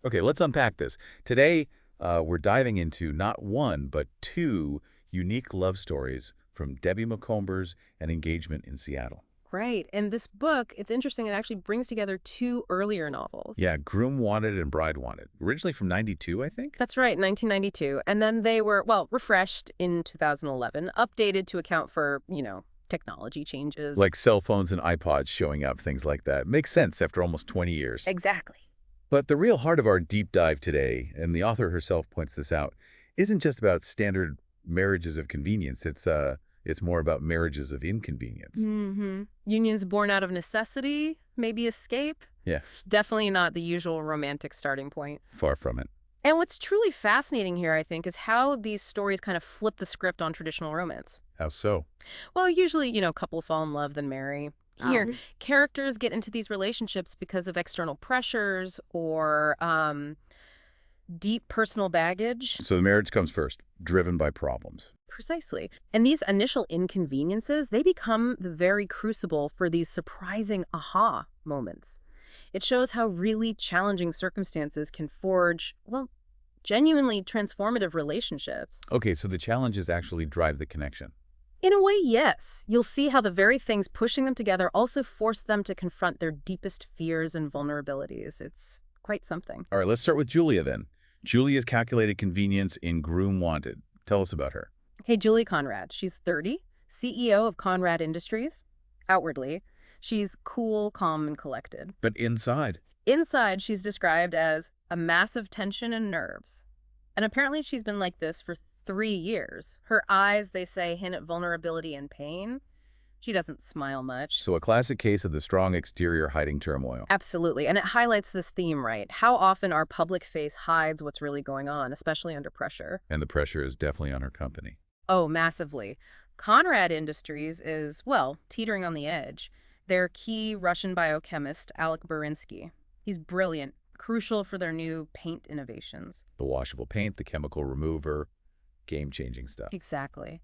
Okay, let's unpack this. Today, we're diving into not one, but two unique love stories from Debbie Macomber's An Engagement in Seattle. Right. And this book, it's interesting, it actually brings together two earlier novels. Yeah, Groom Wanted and Bride Wanted. Originally from 92, I think? That's right, 1992. And then they were, well, refreshed in 2011, updated to account for, technology changes. Like cell phones and iPods showing up, things like that. Makes sense after almost 20 years. Exactly. But the real heart of our deep dive today, and the author herself points this out, isn't just about standard marriages of convenience. It's more about marriages of inconvenience. Unions born out of necessity, maybe escape. Yeah, Definitely not the usual romantic starting point. far from it. And what's truly fascinating here, I think, is how these stories kind of flip the script on traditional romance. How so? Well, usually, couples fall in love, then marry. Here, characters get into these relationships because of external pressures or deep personal baggage. So the marriage comes first, driven by problems. Precisely. And these initial inconveniences, they become the very crucible for these surprising aha moments. It shows how really challenging circumstances can forge, well, genuinely transformative relationships. Okay, so the challenges actually drive the connection. In a way, yes. You'll see how the very things pushing them together also force them to confront their deepest fears and vulnerabilities. It's quite something. All right, let's start with Julia then. Julia's calculated convenience in Groom Wanted. Tell us about her. Hey, Julie Conrad. She's 30, CEO of Conrad Industries. Outwardly, she's cool, calm, and collected. But inside? Inside, she's described as a massive tension and nerves. And apparently she's been like this for 3 years. Her eyes, they say, hint at vulnerability and pain. She doesn't smile much. So a classic case of the strong exterior hiding turmoil. Absolutely. And it highlights this theme, right? How often our public face hides what's really going on, especially under pressure. And the pressure is definitely on her company. Oh, massively. Conrad Industries is, well, teetering on the edge. Their key Russian biochemist, Alek, he's brilliant, crucial for their new paint innovations. The washable paint, the chemical remover, game-changing stuff. Exactly.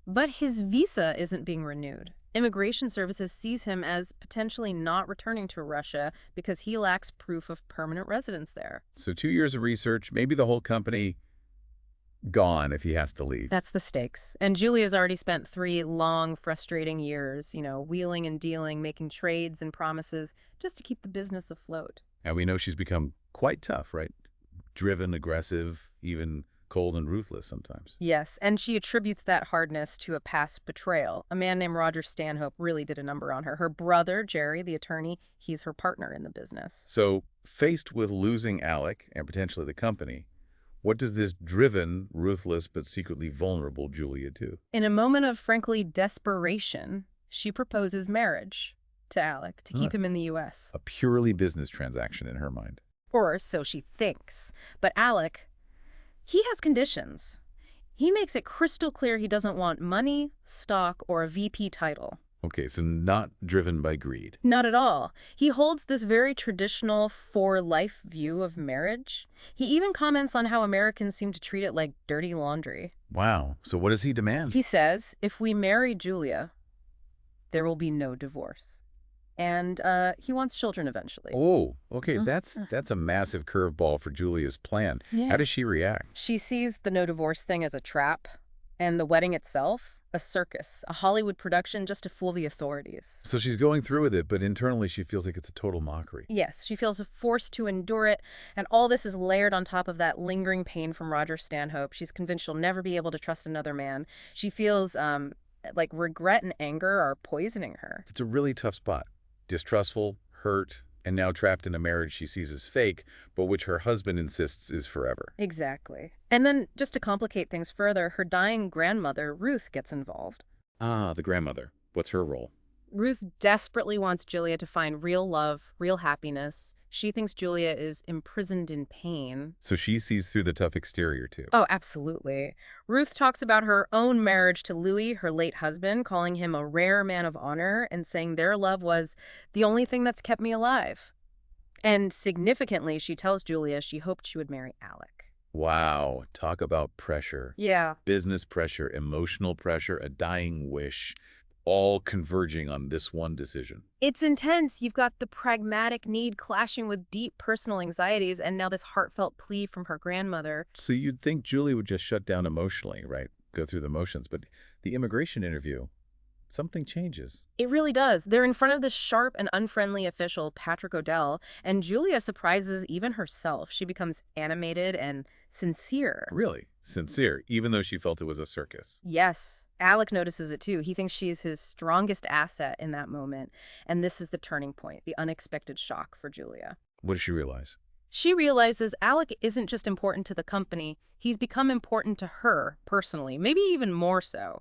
But his visa isn't being renewed. Immigration Services sees him as potentially not returning to Russia because he lacks proof of permanent residence there. So 2 years of research, maybe the whole company gone if he has to leave. That's the stakes. And Julia's already spent 3 long, frustrating years, wheeling and dealing, making trades and promises just to keep the business afloat. And we know she's become quite tough, right? Driven, aggressive, even cold and ruthless sometimes. Yes, and she attributes that hardness to a past betrayal. A man named Roger Stanhope really did a number on her. Her brother, Jerry, the attorney, he's her partner in the business. So, faced with losing Alek and potentially the company, what does this driven, ruthless, but secretly vulnerable Julia do? In a moment of, frankly, desperation, she proposes marriage to Alek to keep him in the U.S. A purely business transaction in her mind. Or so she thinks. But Alek, he has conditions. He makes it crystal clear he doesn't want money, stock, or a VP title. Okay, so not driven by greed. Not at all. He holds this very traditional for-life view of marriage. He even comments on how Americans seem to treat it like dirty laundry. Wow. So what does he demand? He says, if we marry Julia, there will be no divorce. And he wants children eventually. Oh, okay. That's a massive curveball for Julia's plan. Yeah. How does she react? She sees the no divorce thing as a trap, and the wedding itself, a circus, a Hollywood production just to fool the authorities. So she's going through with it, but internally she feels like it's a total mockery. Yes, she feels forced to endure it, and all this is layered on top of that lingering pain from Roger Stanhope. She's convinced she'll never be able to trust another man. She feels like regret and anger are poisoning her. It's a really tough spot. Distrustful, hurt, and now trapped in a marriage she sees as fake, but which her husband insists is forever. Exactly. And then, just to complicate things further, her dying grandmother, Ruth, gets involved. Ah, the grandmother. What's her role? Ruth desperately wants Julia to find real love, real happiness. She thinks Julia is imprisoned in pain. So she sees through the tough exterior, too. Oh, absolutely. Ruth talks about her own marriage to Louis, her late husband, calling him a rare man of honor and saying their love was the only thing that's kept me alive. And significantly, she tells Julia she hoped she would marry Alek. Wow. Talk about pressure. Yeah. Business pressure, emotional pressure, a dying wish. all converging on this one decision. It's intense. You've got the pragmatic need clashing with deep personal anxieties, and now this heartfelt plea from her grandmother. So you'd think Julie would just shut down emotionally, right? Go through the motions. But the immigration interview, something changes. It really does. They're in front of this sharp and unfriendly official, Patrick O'Dell, and Julia surprises even herself. She becomes animated and sincere. Really? Sincere, even though she felt it was a circus. Yes. Alek notices it too. He thinks she's his strongest asset in that moment. And this is the turning point, the unexpected shock for Julia. What does she realize? She realizes Alek isn't just important to the company. He's become important to her personally, maybe even more so.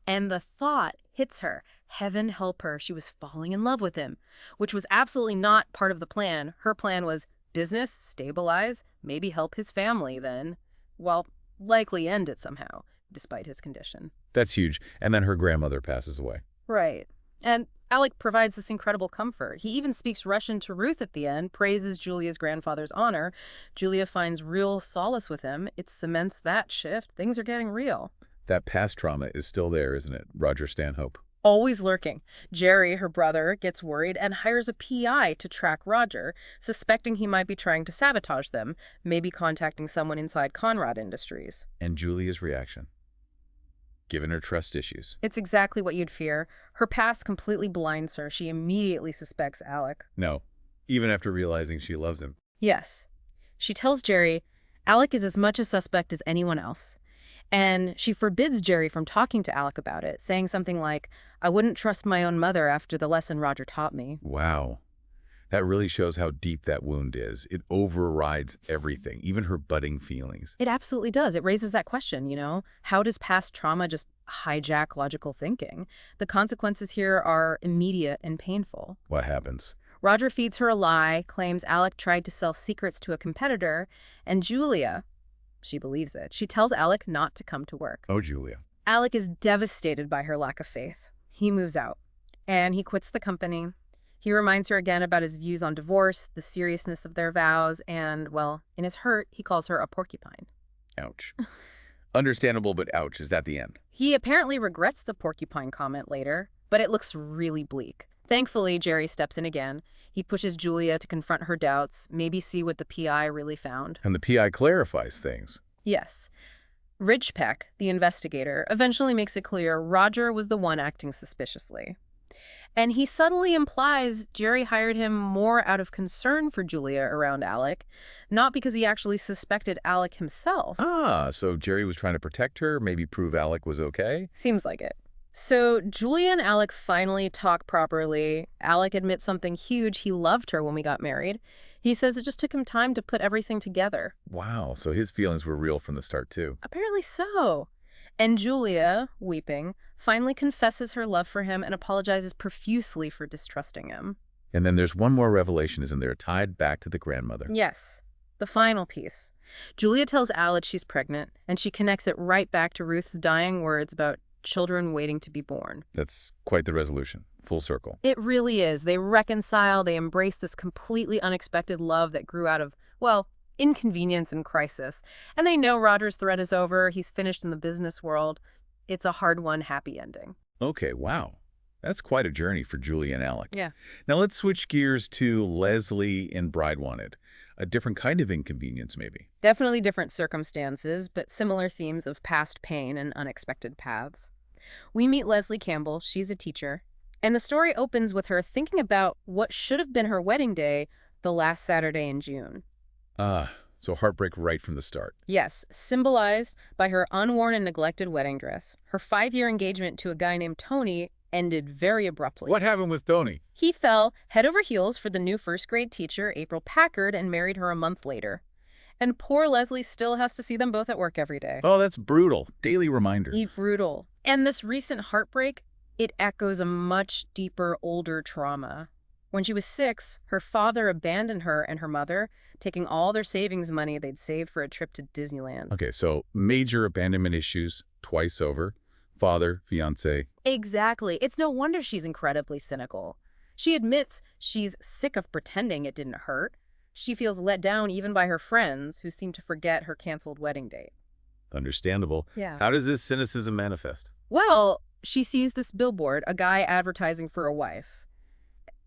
And the thought hits her. Heaven help her. She was falling in love with him, which was absolutely not part of the plan. Her plan was business, stabilize, maybe help his family then. Well, likely end it somehow, despite his condition. That's huge. And then her grandmother passes away. Right. And Alek provides this incredible comfort. He even speaks Russian to Ruth at the end, praises Julia's grandfather's honor. Julia finds real solace with him. It cements that shift. Things are getting real. That past trauma is still there, isn't it? Roger Stanhope. Always lurking. Jerry, her brother, gets worried and hires a PI to track Roger, suspecting he might be trying to sabotage them, maybe contacting someone inside Conrad Industries. And Julia's reaction? Given her trust issues. It's exactly what you'd fear. Her past completely blinds her. She immediately suspects Alek. No, even after realizing she loves him. Yes. She tells Jerry, Alek is as much a suspect as anyone else. And she forbids Jerry from talking to Alek about it, saying something like, I wouldn't trust my own mother after the lesson Roger taught me. Wow. That really shows how deep that wound is. It overrides everything, even her budding feelings. It absolutely does. It raises that question, how does past trauma just hijack logical thinking? The consequences here are immediate and painful. What happens? Roger feeds her a lie, claims Alek tried to sell secrets to a competitor, and Julia, she believes it. She tells Alek not to come to work. Oh, Julia. Alek is devastated by her lack of faith. He moves out, and he quits the company. He reminds her again about his views on divorce, the seriousness of their vows, and, well, in his hurt, he calls her a porcupine. Ouch. Understandable, but ouch. Is that the end? He apparently regrets the porcupine comment later, but it looks really bleak. Thankfully, Jerry steps in again. He pushes Julia to confront her doubts, maybe see what the PI really found. And the PI clarifies things. Yes. Ridgepeck, the investigator, eventually makes it clear Roger was the one acting suspiciously. And he subtly implies Jerry hired him more out of concern for Julia around Alek, not because he actually suspected Alek himself. Ah, so Jerry was trying to protect her, maybe prove Alek was okay? Seems like it. So Julia and Alek finally talk properly. Alek admits something huge. He loved her when we got married. He says it just took him time to put everything together. Wow, so his feelings were real from the start, too. Apparently so. And Julia, weeping, finally confesses her love for him and apologizes profusely for distrusting him. And then there's one more revelation, isn't there, tied back to the grandmother? Yes, the final piece. Julia tells Alek she's pregnant, and she connects it right back to Ruth's dying words about children waiting to be born. That's quite the resolution. Full circle. It really is. They reconcile, they embrace this completely unexpected love that grew out of, well, inconvenience and crisis. And they know Roger's threat is over. He's finished in the business world. It's a hard-won happy ending. Okay, wow. That's quite a journey for Julie and Alek. Yeah. Now let's switch gears to Lesley and Bride Wanted. A different kind of inconvenience, maybe. Definitely different circumstances, but similar themes of past pain and unexpected paths. We meet Lesley Campbell. She's a teacher. And the story opens with her thinking about what should have been her wedding day the last Saturday in June. Ah, so heartbreak right from the start. Yes, symbolized by her unworn and neglected wedding dress. Her 5-year engagement to a guy named Tony ended very abruptly. What happened with Tony? He fell head over heels for the new first-grade teacher, April Packard, and married her a month later. And poor Lesley still has to see them both at work every day. Oh, that's brutal. Daily reminder. Brutal. And this recent heartbreak, it echoes a much deeper, older trauma. When she was 6, her father abandoned her and her mother, taking all their savings money they'd saved for a trip to Disneyland. Okay, so major abandonment issues twice over. Father, fiancé. Exactly. It's no wonder she's incredibly cynical. She admits she's sick of pretending it didn't hurt. She feels let down even by her friends, who seem to forget her canceled wedding date. Understandable. Yeah. How does this cynicism manifest? Well, she sees this billboard, a guy advertising for a wife.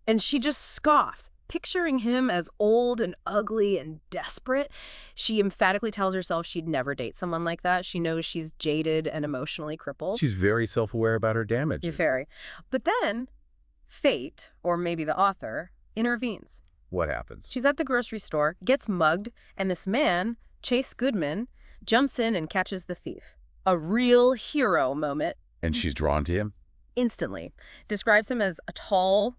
And she just scoffs, picturing him as old and ugly and desperate. She emphatically tells herself she'd never date someone like that. She knows she's jaded and emotionally crippled. She's very self-aware about her damage. Very. But then, fate, or maybe the author, intervenes. What happens? She's at the grocery store, gets mugged, and this man, Chase Goodman, jumps in and catches the thief. A real hero moment. And she's drawn to him? Instantly. Describes him as a tall,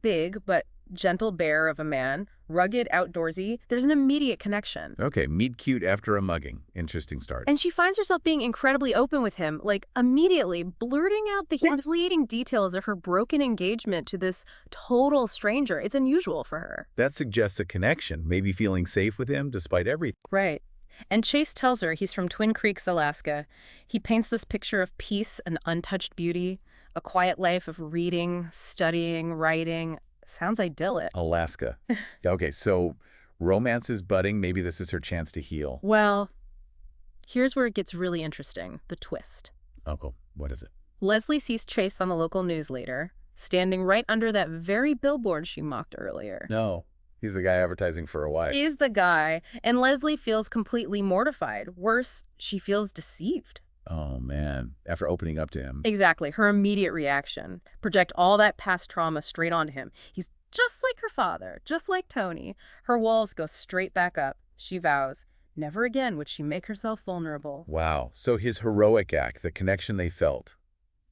big, but gentle bear of a man, rugged, outdoorsy. There's an immediate connection. Okay, meet cute after a mugging. Interesting start. And she finds herself being incredibly open with him, like immediately blurting out the humiliating details of her broken engagement to this total stranger. It's unusual for her. That suggests a connection, maybe feeling safe with him despite everything. Right. And Chase tells her he's from Twin Creeks, Alaska. He paints this picture of peace and untouched beauty, a quiet life of reading, studying, writing. Sounds idyllic. Alaska. Okay, so romance is budding. Maybe this is her chance to heal. Well, here's where it gets really interesting, the twist. Uncle, what is it? Lesley sees Chase on the local news later, standing right under that very billboard she mocked earlier. No, he's the guy advertising for a wife. He's the guy, and Lesley feels completely mortified. Worse, she feels deceived. Oh, man. After opening up to him. Exactly. Her immediate reaction. Project all that past trauma straight onto him. He's just like her father, just like Tony. Her walls go straight back up. She vows, never again would she make herself vulnerable. Wow. So his heroic act, the connection they felt,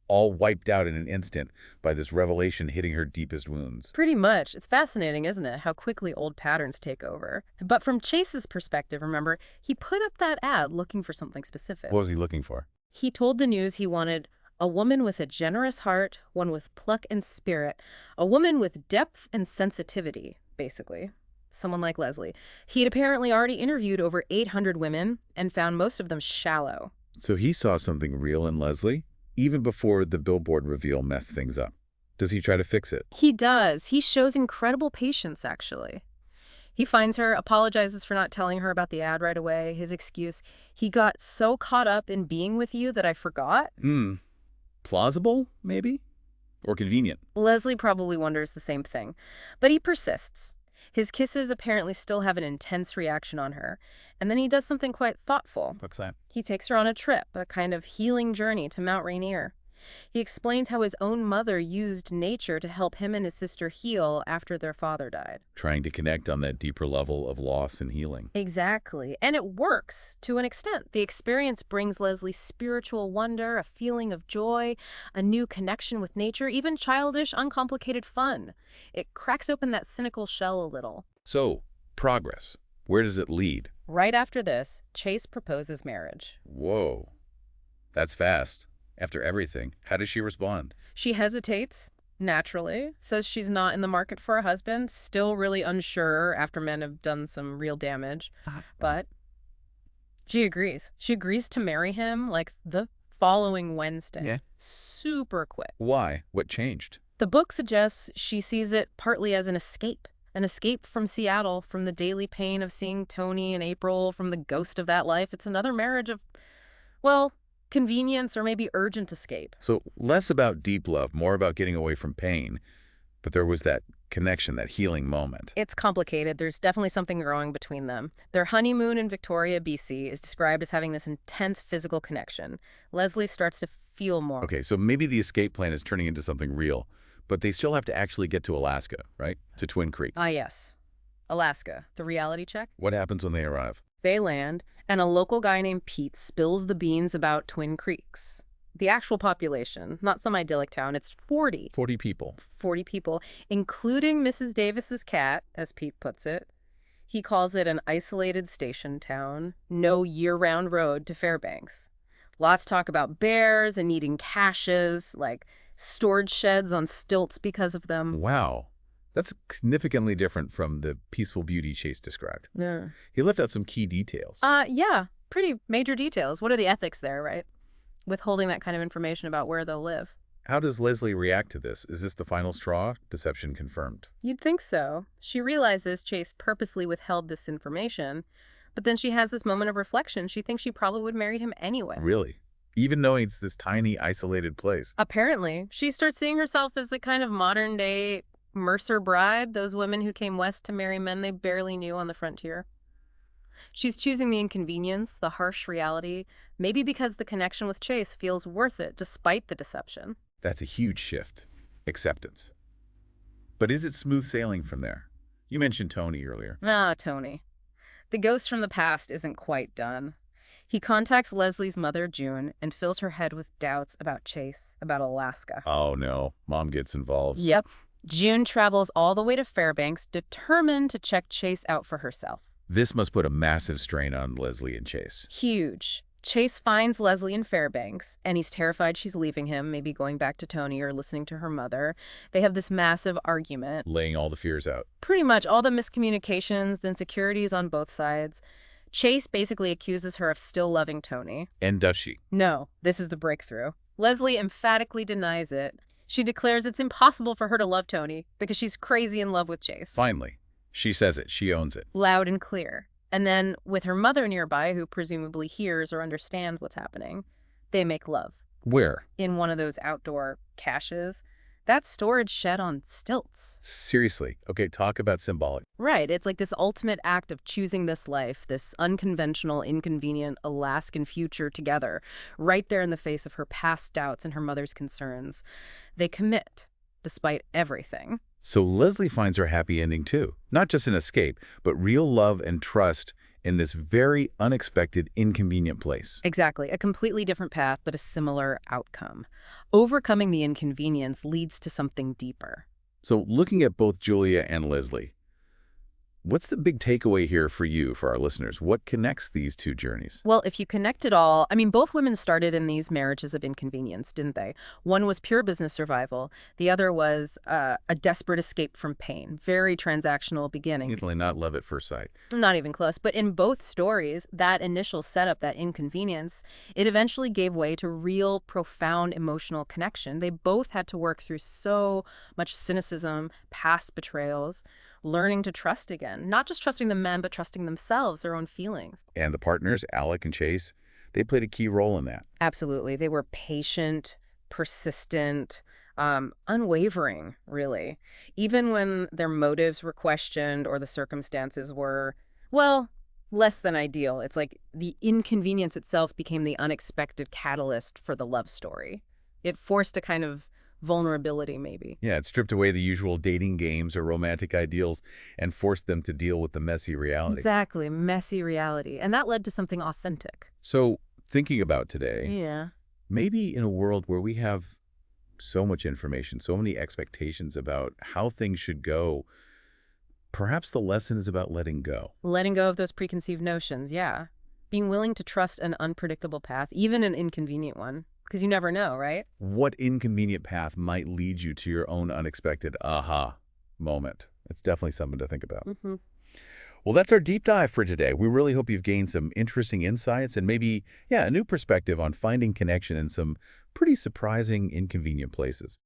all wiped out in an instant by this revelation hitting her deepest wounds. Pretty much. It's fascinating, isn't it, how quickly old patterns take over. But from Chase's perspective, remember, he put up that ad looking for something specific. What was he looking for? He told the news he wanted a woman with a generous heart, one with pluck and spirit, a woman with depth and sensitivity, basically. Someone like Lesley. He'd apparently already interviewed over 800 women and found most of them shallow. So he saw something real in Lesley, even before the billboard reveal messed things up. Does he try to fix it? He does. He shows incredible patience, actually. He finds her, apologizes for not telling her about the ad right away. His excuse, he got so caught up in being with you that I forgot. Plausible, maybe? Or convenient? Lesley probably wonders the same thing. But he persists. His kisses apparently still have an intense reaction on her. And then he does something quite thoughtful. What's that? He takes her on a trip, a kind of healing journey to Mount Rainier. He explains how his own mother used nature to help him and his sister heal after their father died. Trying to connect on that deeper level of loss and healing. Exactly. And it works to an extent. The experience brings Lesley spiritual wonder, a feeling of joy, a new connection with nature, even childish, uncomplicated fun. It cracks open that cynical shell a little. So, progress. Where does it lead? Right after this, Chase proposes marriage. Whoa. That's fast. After everything, how does she respond? She hesitates, naturally, says she's not in the market for a husband, still really unsure after men have done some real damage. But she agrees. She agrees to marry him like the following Wednesday. Yeah. Super quick. Why? What changed? The book suggests she sees it partly as an escape from Seattle, from the daily pain of seeing Tony and April, from the ghost of that life. It's another marriage of, well, convenience or maybe urgent escape. So less about deep love, more about getting away from pain. But there was that connection, that healing moment. It's complicated. There's definitely something growing between them. Their honeymoon in Victoria, BC is described as having this intense physical connection. Lesley starts to feel more. Okay, so maybe the escape plan is turning into something real, but they still have to actually get to Alaska, right? To Twin Creeks. Ah, yes. Alaska. The reality check? What happens when they arrive? They land, and a local guy named Pete spills the beans about Twin Creeks. The actual population, not some idyllic town, it's 40. 40 people. 40 people, including Mrs. Davis's cat, as Pete puts it. He calls it an isolated station town, no year-round road to Fairbanks. Lots talk about bears and needing caches, like storage sheds on stilts because of them. Wow. That's significantly different from the peaceful beauty Chase described. Yeah. He left out some key details. Yeah, pretty major details. What are the ethics there, right? Withholding that kind of information about where they'll live. How does Lesley react to this? Is this the final straw? Deception confirmed. You'd think so. She realizes Chase purposely withheld this information, but then she has this moment of reflection. She thinks she probably would marry him anyway. Really? even knowing it's this tiny, isolated place. Apparently, she starts seeing herself as a kind of modern-day Mercer bride, those women who came west to marry men they barely knew on the frontier. She's choosing the inconvenience, the harsh reality, maybe because the connection with Chase feels worth it despite the deception. That's a huge shift. Acceptance. But is it smooth sailing from there? You mentioned Tony earlier. Ah, Tony. The ghost from the past isn't quite done. He contacts Leslie's mother, June, and fills her head with doubts about Chase, about Alaska. Oh no, Mom gets involved. Yep. June travels all the way to Fairbanks, determined to check Chase out for herself. This must put a massive strain on Lesley and Chase. Huge. Chase finds Lesley in Fairbanks, and he's terrified she's leaving him, maybe going back to Tony or listening to her mother. They have this massive argument. Laying all the fears out. Pretty much all the miscommunications, the insecurities on both sides. Chase basically accuses her of still loving Tony. And does she? No, this is the breakthrough. Lesley emphatically denies it. She declares it's impossible for her to love Tony because she's crazy in love with Chase. Finally. She says it. She owns it. Loud and clear. And then, with her mother nearby, who presumably hears or understands what's happening, they make love. Where? In one of those outdoor caches. That's storage shed on stilts. Seriously. Okay, talk about symbolic. Right. It's like this ultimate act of choosing this life, this unconventional, inconvenient Alaskan future together, right there in the face of her past doubts and her mother's concerns. They commit, despite everything. So Lesley finds her happy ending too. Not just an escape, but real love and trust in this very unexpected, inconvenient place. Exactly. A completely different path, but a similar outcome. Overcoming the inconvenience leads to something deeper. So looking at both Julia and Lesley, what's the big takeaway here for you, for our listeners? What connects these two journeys? Well, if you connect it all, I mean, both women started in these marriages of inconvenience, didn't they? One was pure business survival. The other was a desperate escape from pain. Very transactional beginning. Definitely not love at first sight. Not even close. But in both stories, that initial setup, that inconvenience, it eventually gave way to real, profound emotional connection. They both had to work through so much cynicism, past betrayals, learning to trust again. Not just trusting the men, but trusting themselves, their own feelings. And the partners, Alek and Chase, they played a key role in that. Absolutely. They were patient, persistent, unwavering, really. Even when their motives were questioned or the circumstances were, well, less than ideal. It's like the inconvenience itself became the unexpected catalyst for the love story. It forced a kind of vulnerability, maybe. Yeah, it stripped away the usual dating games or romantic ideals and forced them to deal with the messy reality. Exactly, messy reality. And that led to something authentic. So, thinking about today, Yeah. maybe in a world where we have so much information, so many expectations about how things should go, perhaps the lesson is about letting go. Letting go of those preconceived notions, yeah. Being willing to trust an unpredictable path, even an inconvenient one. Because you never know, right? What inconvenient path might lead you to your own unexpected aha moment? It's definitely something to think about. Mm-hmm. Well, that's our deep dive for today. We really hope you've gained some interesting insights and maybe, a new perspective on finding connection in some pretty surprising, inconvenient places.